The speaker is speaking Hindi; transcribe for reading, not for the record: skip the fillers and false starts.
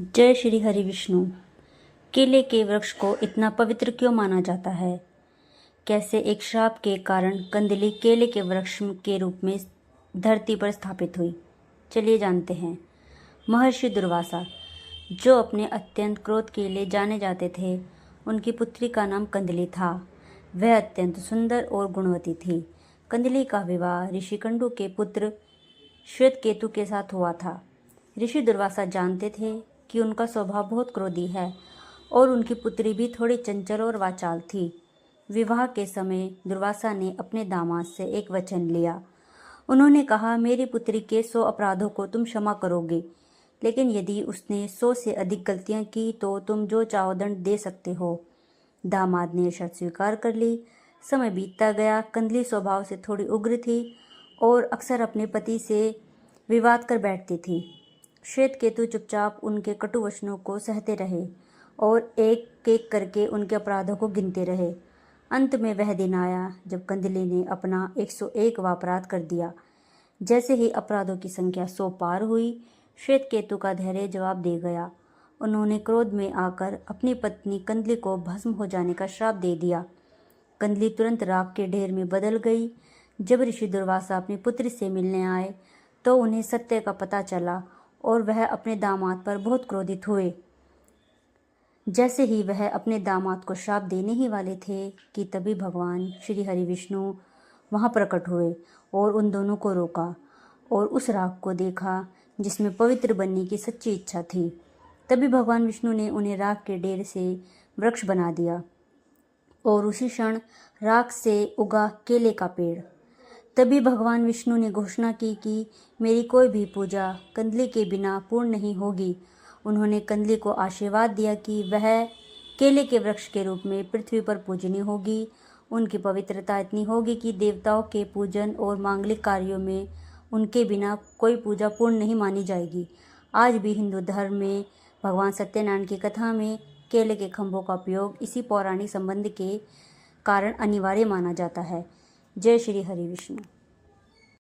जय श्री हरि विष्णु। केले के वृक्ष को इतना पवित्र क्यों माना जाता है? कैसे एक श्राप के कारण कंदली केले के वृक्ष के रूप में धरती पर स्थापित हुई, चलिए जानते हैं। महर्षि दुर्वासा, जो अपने अत्यंत क्रोध के लिए जाने जाते थे, उनकी पुत्री का नाम कंदली था। वह अत्यंत सुंदर और गुणवती थी। कंदली का विवाह ऋषिकंडु के पुत्र श्वेतकेतु के साथ हुआ था। ऋषि दुर्वासा जानते थे कि उनका स्वभाव बहुत क्रोधी है और उनकी पुत्री भी थोड़ी चंचल और वाचाल थी। विवाह के समय दुर्वासा ने अपने दामाद से एक वचन लिया। उन्होंने कहा, मेरी पुत्री के 100 अपराधों को तुम क्षमा करोगे, लेकिन यदि उसने 100 से अधिक गलतियां की तो तुम जो चाहो दंड दे सकते हो। दामाद ने शर्त स्वीकार कर ली। समय बीतता गया। कंदली स्वभाव से थोड़ी उग्र थी और अक्सर अपने पति से विवाद कर बैठती थी। श्वेतकेतु चुपचाप उनके कटु वचनों को सहते रहे और एक एक करके उनके अपराधों को गिनते रहे। अंत में वह दिन आया जब कंदली ने अपना 101वां अपराध कर दिया। जैसे ही अपराधों की संख्या 100 पार हुई, श्वेतकेतु का धैर्य जवाब दे गया। उन्होंने क्रोध में आकर अपनी पत्नी कंदली को भस्म हो जाने का श्राप दे दिया। कंदली तुरंत राख के ढेर में बदल गई। जब ऋषि दुर्वासा अपनी पुत्री से मिलने आए तो उन्हें सत्य का पता चला और वह अपने दामाद पर बहुत क्रोधित हुए। जैसे ही वह अपने दामाद को श्राप देने ही वाले थे कि तभी भगवान श्री हरि विष्णु वहाँ प्रकट हुए और उन दोनों को रोका और उस राख को देखा जिसमें पवित्र बनने की सच्ची इच्छा थी। तभी भगवान विष्णु ने उन्हें राख के ढेर से वृक्ष बना दिया और उसी क्षण राख से उगा केले का पेड़। तभी भगवान विष्णु ने घोषणा की कि मेरी कोई भी पूजा कंदली के बिना पूर्ण नहीं होगी। उन्होंने कंदली को आशीर्वाद दिया कि वह केले के वृक्ष के रूप में पृथ्वी पर पूजनीय होगी। उनकी पवित्रता इतनी होगी कि देवताओं के पूजन और मांगलिक कार्यों में उनके बिना कोई पूजा पूर्ण नहीं मानी जाएगी। आज भी हिंदू धर्म में भगवान सत्यनारायण की कथा में केले के खंभों का उपयोग इसी पौराणिक संबंध के कारण अनिवार्य माना जाता है। जय श्री हरि विष्णु।